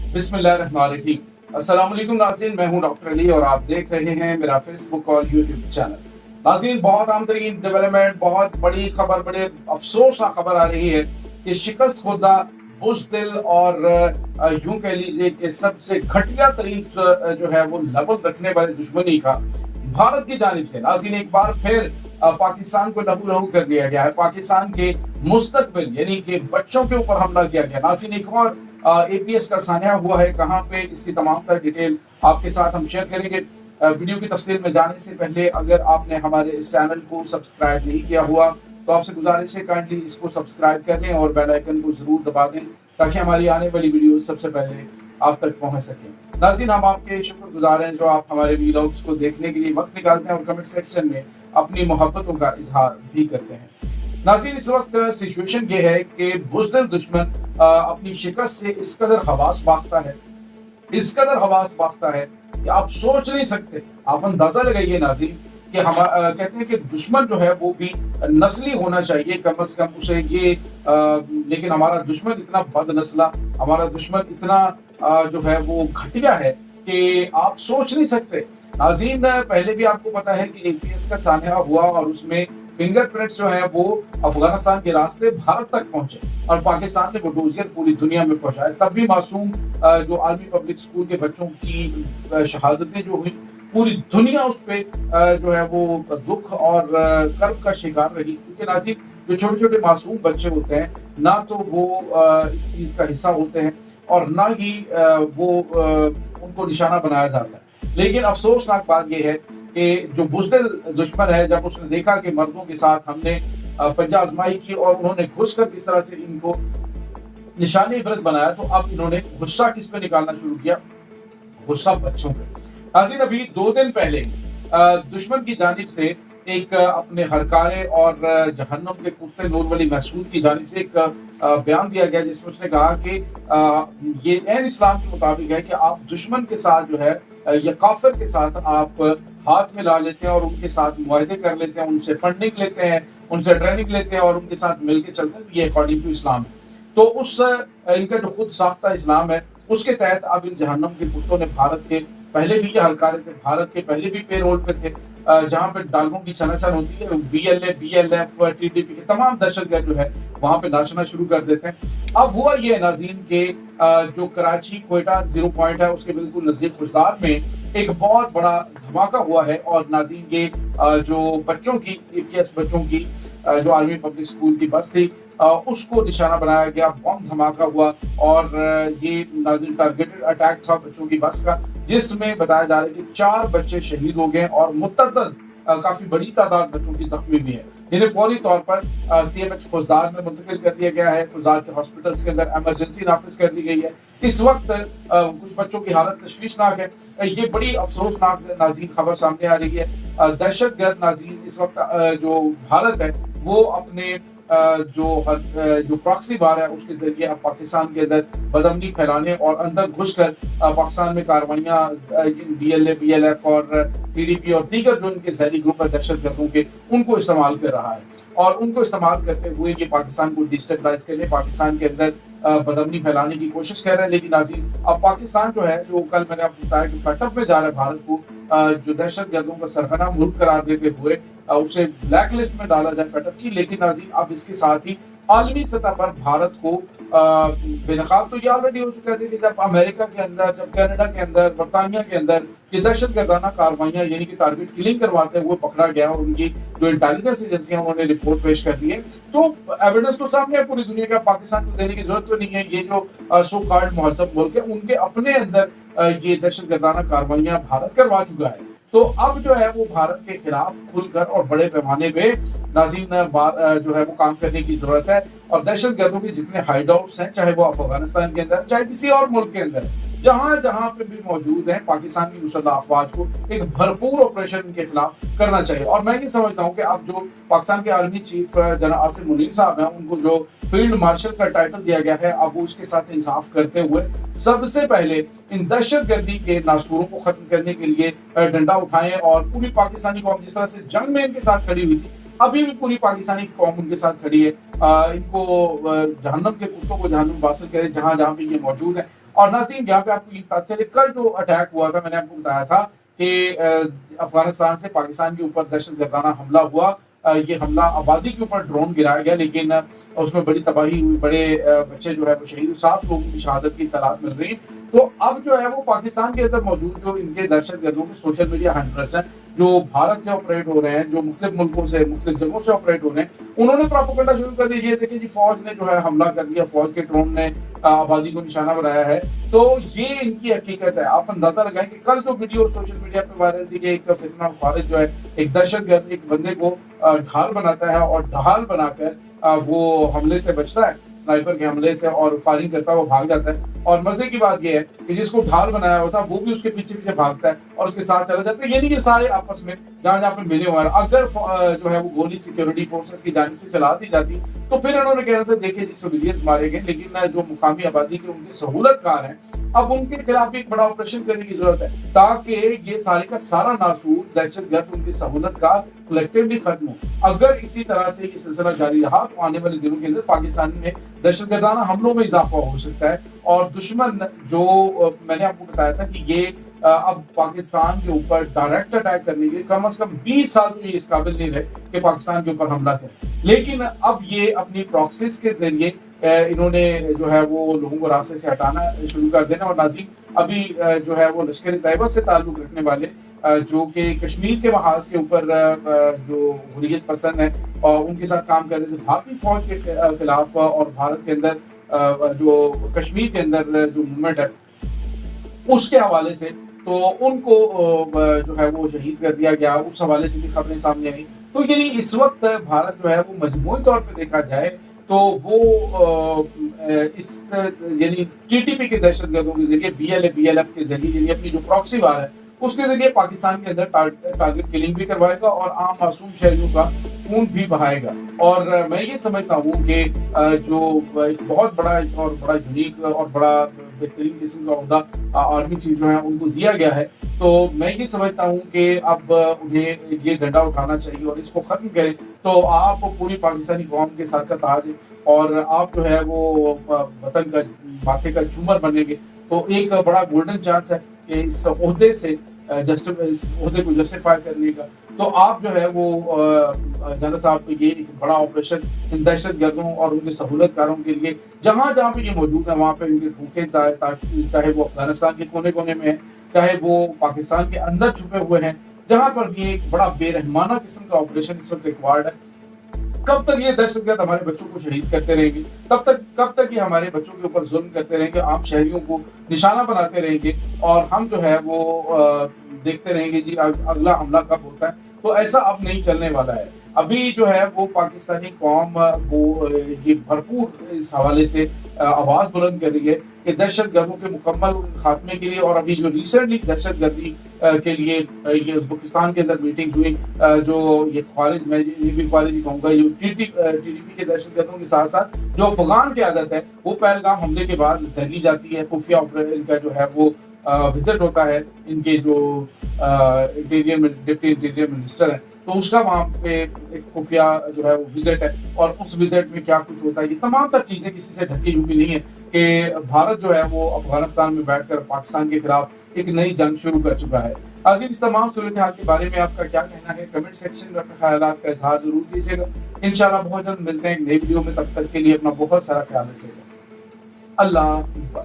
बिस्मिल्लाहिर्रहमानिर्रहीम। अस्सलाम वालेकुम नाज़रीन, मैं हूं डॉक्टर अली और आप देख रहे हैं मेरा फेसबुक और यूट्यूब चैनल। नाज़रीन, बहुत आम तरीन डेवलपमेंट, बहुत बड़ी खबर, बड़े अफसोसनाक खबर आ रही है कि शिकस्त खुर्दा, बुज़दिल और यूं कह लीजिए कि सबसे घटिया तरीन जो है वो लेवल रखने वाली दुश्मनी का भारत की जानिब से नाज़रीन एक बार फिर पाकिस्तान को लहू लहू कर दिया गया है। पाकिस्तान के मुस्तकबिल यानी कि बच्चों के ऊपर हमला किया गया। नाज़रीन एक और एपीएस का सान्या हुआ है, कहाँ पे इसकी तमाम तर डिटेल आपके साथ हम शेयर करेंगे। वीडियो की तफसील में जाने से पहले अगर आपने हमारे इस चैनल को सब्सक्राइब नहीं किया हुआ तो आपसे गुजारिश है काइंडली इसको सब्सक्राइब कर लें और बेल आइकन को जरूर दबा दें ताकि हमारी आने वाली वीडियो सबसे पहले आप तक पहुंच सके। नाज़रीन, हम आपके शुक्रगुजार हैं जो आप हमारे वीडियोस को देखने के लिए वक्त निकालते हैं और कमेंट सेक्शन में अपनी मोहब्बतों का इजहार भी करते हैं। नाज़रीन, इस वक्त सिचुएशन ये है कि बुज़दिल दुश्मन अपनी शिकस्त से इस कदर हवास बांटता है, इस कदर हवास बांटता है कि आप सोच नहीं सकते। आप अंदाजा लगाइए नाज़रीन कि हम कहते हैं कि दुश्मन जो है वो भी नस्ली होना चाहिए कम से कम उसे ये लेकिन हमारा दुश्मन इतना बदनस्ला, हमारा दुश्मन इतना जो है वो घटिया है कि आप सोच नहीं सकते। नाज़रीन, पहले भी आपको पता है कि एपीएस का सान्या हुआ और उसमें फिंगरप्रिंट्स जो है वो अफगानिस्तान के रास्ते भारत तक पहुंचे और पाकिस्तान ने वो डोजियर पूरी दुनिया में पहुंचाए। तब भी मासूम जो आर्मी पब्लिक स्कूल के बच्चों की शहादतें जो हुई, पूरी दुनिया उस पे जो है वो दुख और कर्ब का शिकार रही। क्योंकि नाज़रीन, जो छोटे छोटे मासूम बच्चे होते हैं ना तो वो इस चीज का हिस्सा होते हैं और ना ही वो उनको निशाना बनाया जाता है। लेकिन अफसोसनाक बात यह है कि जो बुज़दिल दुश्मन है, जब उसने देखा कि मर्दों के साथ हमने पंजा आजमाई की और उन्होंने घुस कर किस तरह से इनको निशाने इबरत बनाया, तो अब इन्होंने गुस्सा किस पे निकालना शुरू किया? गुस्सा बच्चों पे। नाज़रीन, अभी 2 दिन पहले दुश्मन की जानिब से एक अपने हरकारे और जहन्नुम के कुत्ते नूर वली महसूद की जानिब से एक बयान दिया गया जिसमें उसने कहा कि ये ऐन इस्लाम के मुताबिक है कि आप दुश्मन के साथ जो है या काफिर के साथ आप हाथ मिला लेते हैं और उनके साथ मुआहदे कर लेते हैं, उनसे फंडिंग लेते हैं, उनसे ट्रेनिंग लेते हैं और उनके साथ मिलकर चलते हैं। ये अकॉर्डिंग टू इस्लाम है। तो उस इनका जो खुद साख्ता इस्लाम है उसके तहत अब इन जहन्नम के कुत्तों ने भारत के पहले भी ये हरकारे थे, भारत के पहले भी पेरोल पे थे, जहाँ पे डालों की छनाछन होती है, बीएलए, बीएलएफ, टीडीपी के तमाम दहशतगर्द जो है वहां पे नाचना शुरू कर देते हैं। अब हुआ ये है नाज़रीन के जो कराची कोयटा 0 पॉइंट है उसके बिल्कुल नजदीक खुशदार में एक बहुत बड़ा धमाका हुआ है और नाज़रीन ये जो बच्चों की एपीएस बच्चों की जो आर्मी पब्लिक स्कूल की बस थी उसको निशाना बनाया गया, बम धमाका हुआ और ये नाज़रीन टारगेटेड अटैक था बच्चों की बस का, जिसमें बताया जा रहा है कि 4 बच्चे शहीद हो गए और मुतअद्दिद काफी बड़ी तादाद बच्चों की जख्मी भी है, जिन्हें फौरी तौर पर सीएमएच खुशदार में मुंतकिल कर दिया गया है। खुशदार के हॉस्पिटल्स के अंदर इमरजेंसी नाफिज कर दी गई है। इस वक्त कुछ बच्चों की हालत तशवीशनाक है। ये बड़ी अफसोसनाक नाज़रीन खबर सामने आ रही है। दहशतगर्द नाज़रीन इस वक्त जो भारत है वो अपने जो प्रॉक्सी बार है उसके जरिए अब पाकिस्तान के अंदर बदअमनी फैलाने और अंदर घुसकर पाकिस्तान में कार्रवाइयां डीएलए, बीएलएफ और टीडीपी और दीगर जो इनके जहरी ग्रुप है दहशतगर्दों के, उनको इस्तेमाल कर रहा है और उनको इस्तेमाल करते हुए ये पाकिस्तान को डिस्टेबलाइज करने, पाकिस्तान के अंदर बदअमनी फैलाने की कोशिश कर रहे हैं। लेकिन नाज़रीन, अब पाकिस्तान जो है, जो कल मैंने आपको बताया कि फटअप में जा रहा है भारत को जो दहशतगर्दों का सरगना मुल्क करार देते हुए उसे ब्लैक लिस्ट में डाला जाए फटअप की। लेकिन नाज़रीन, अब इसके साथ ही आलमी सतह पर भारत को बेनकाब तो ये ऑलरेडी हो चुका है। जब अमेरिका के अंदर, जब कनाडा के अंदर, बरतानिया के अंदर ये दहशतगर्दाना कार्रवाइयां यानी कि टारगेट किलिंग करवाते हुए पकड़ा गया और उनकी जो इंटेलिजेंस एजेंसियां उन्होंने रिपोर्ट पेश कर दी है, तो एविडेंस तो सामने है पूरी दुनिया का। पाकिस्तान को देने की जरूरत तो नहीं है। ये जो सो कॉल्ड मुहज़्ज़ब मुल्क है उनके अपने अंदर ये दहशतगर्दाना कार्रवाइयां भारत करवा चुका है। तो अब जो है वो भारत के खिलाफ खुलकर और बड़े पैमाने पे नाज़रीन जो है वो काम करने की जरूरत है और दहशतगर्दों के जितने हाइडआउट्स हैं, चाहे वो अफगानिस्तान के अंदर, चाहे किसी और मुल्क के अंदर, जहां जहां पे भी मौजूद है, पाकिस्तान की मुसल्लह अफवाज को एक भरपूर ऑपरेशन इनके खिलाफ करना चाहिए। और मैं ये समझता हूँ कि अब जो पाकिस्तान के आर्मी चीफ जनाब आसिम मुनीर साहब हैं, उनको जो फील्ड मार्शल का टाइटल दिया गया है, अब वो इसके साथ इंसाफ करते हुए सबसे पहले इन दहशतगर्दी के नासूरों को खत्म करने के लिए डंडा उठाएं और पूरी पाकिस्तानी कौम जिस तरह से जंग में इनके साथ खड़ी हुई थी, अभी भी पूरी पाकिस्तानी कौम उनके साथ खड़ी है। इनको जहन्नम के कुत्तों को जहन्नम वासिल करे जहां जहां पे ये मौजूद है اور नाज़रीन यहाँ पे आपको ये पता चले, कल जो अटैक हुआ था मैंने आपको बताया था कि अफगानिस्तान से पाकिस्तान के ऊपर दहशतगर्दाना हमला हुआ। ये हमला आबादी के ऊपर ड्रोन गिराया गया, लेकिन उसमें बड़ी तबाही हुई, बड़े बच्चे जो है वो शहीद, 7 लोगों की शहादत की इत्तलात मिल रही है। तो अब जो है वो पाकिस्तान के अंदर मौजूद जो इनके दहशतगर्दों के सोशल मीडिया हैंडलर्स हैं, जो भारत से ऑपरेट हो रहे हैं, जो मुख्तलिफ मुल्कों से, मुख्तलिफ जगहों से ऑपरेट हो रहे हैं, उन्होंने प्रोपेगेंडा शुरू कर दिया। ये देखिए जी, फौज ने जो है हमला कर दिया, फौज के ड्रोन ने आबादी को निशाना बनाया है। तो ये इनकी हकीकत है। आप अंदाजा लगाएं कि कल जो वीडियो सोशल मीडिया पे वायरल थी कि एक फितना खारिज जो है एक दहशतगर्द एक बंदे को ढाल बनाता है और ढाल बनाकर वो हमले से बचता है, स्नाइपर के हमले से, और फायरिंग करता है, वो भाग जाता है। और मजे की बात यह है कि जिसको ढाल बनाया होता है वो भी उसके पीछे पीछे भागता है और उसके साथ चला जाता है। ये नहीं कि सारे आपस में जहां जहां पे मिले हुए हैं, अगर जो है वो गोली सिक्योरिटी फोर्सेस की जानिब से चला दी जाती तो फिर इन्होंने कहना था देखिए जी सिविलियंस मारे गए, लेकिन जो मुकामी आबादी के उनके सहूलतकार हैं, अब उनके खिलाफ एक बड़ा ऑपरेशन करने की जरूरत है ताकि ये सारे का सारा नासूर दहशतगर्द उनकी सहूलत का कलेक्टिवली खत्म हो। अगर इसी तरह से ये सिलसिला जारी रहा तो आने वाले दिनों के अंदर पाकिस्तान में दहशतगर्दाना हमलों में इजाफा हो सकता है। और दुश्मन जो मैंने आपको बताया था कि ये अब पाकिस्तान के ऊपर डायरेक्ट अटैक करने के कम से कम 20 साल तो ये इस काबिल नहीं रहे कि पाकिस्तान के ऊपर हमला करें, लेकिन अब ये अपनी प्रॉक्सिस के जरिए इन्होंने जो है वो लोगों को रास्ते से हटाना शुरू कर देना। और नाज़रीन अभी जो है वो लश्कर तैयबा से ताल्लुक रखने वाले जो कि कश्मीर के महाज के ऊपर जो हुर्रियत पसंद है और उनके साथ काम कर रहे थे भारतीय फौज के खिलाफ, और भारत के अंदर जो कश्मीर के अंदर जो मूवमेंट है उसके हवाले से, तो उनको जो है वो शहीद कर दिया गया, उस हवाले से भी खबरें सामने आई। तो यानी इस वक्त भारत जो है वो मजमूई तौर पे देखा जाए तो वो इस यानी टीटीपी के दहशतगर्दों के जरिए बीएलएफ के जरिए यानी अपनी जो प्रॉक्सी वार है उसके जरिए पाकिस्तान के अंदर टारगेट किलिंग भी करवाएगा और आम मासूम शहरियों का खून भी बहाएगा। और मैं ये समझता हूँ कि जो एक बहुत बड़ा और बड़ा यूनिक और बड़ा बेहतरीन किस्म का ओहदा आर्मी चीफ जो है उनको दिया गया है, तो मैं ये समझता हूँ कि अब उन्हें ये डंडा उठाना चाहिए और इसको खत्म करें। तो आप पूरी पाकिस्तानी कौम के साथ का ताज है और आप जो है वो वतन का माथे का झूमर बनेंगे, तो एक बड़ा गोल्डन चांस है कि इस ओहदे से इस ओहदे को जस्टिफाई करने का। तो आप जो है वो जनरल साहब को ये एक बड़ा ऑपरेशन इन दहशतगर्दों और उनके सहूलतकारों के लिए जहां जहां पे ये मौजूद है वहां पे इनके ठूके, चाहे वो अफगानिस्तान के कोने कोने में है, चाहे वो पाकिस्तान के अंदर छुपे हुए हैं, जहां पर भी एक बड़ा बेरहमाना किस्म का ऑपरेशन इस वक्त रिक्वायर्ड है। कब तक ये दहशतगर्द हमारे बच्चों को शहीद करते रहेंगे, कब तक ये हमारे बच्चों के ऊपर जुल्म करते रहेंगे, आम शहरियों को निशाना बनाते रहेंगे और हम जो है वो देखते रहेंगे जी अगला हमला कब होता है। तो ऐसा अब नहीं चलने वाला है। अभी जो है वो पाकिस्तानी कौम वो ये भरपूर इस हवाले से आवाज बुलंद कर रही है कि दहशतगर्दों के मुकम्मल खात्मे के लिए, और अभी जो रिसेंटली दहशतगर्दी के लिए ये उज़्बेकिस्तान के अंदर मीटिंग हुई, जो ये खारिज, मैं ये भी खारिज ही कहूँगा, जो टीटीपी के दहशतगर्दों के साथ साथ जो अफगान की आदत है वो पहलगाम हमले के बाद दहली जाती है, खुफिया ऑपरेशन का जो है वो विजिट होता है, इनके जो डिप्टी इंटीरियर मिनिस्टर है तो उसका वहाँ पे एक खुफिया जो है वो विजिट है, और उस विजिट में क्या कुछ होता है ये तमाम तर चीजें किसी से ढकी हुई नहीं है कि भारत जो है वो अफगानिस्तान में बैठकर पाकिस्तान के खिलाफ एक नई जंग शुरू कर चुका है। आगे इस तमाम सूरत हाल के बारे में आपका क्या कहना है, कमेंट सेक्शन में अपने ख्यालात का इजहार जरूर कीजिएगा। इंशाल्लाह बहुत जल्द मिलते हैं एक नई वीडियो में, तब तक के लिए अपना बहुत सारा ख्याल रखिएगा। अल्लाह।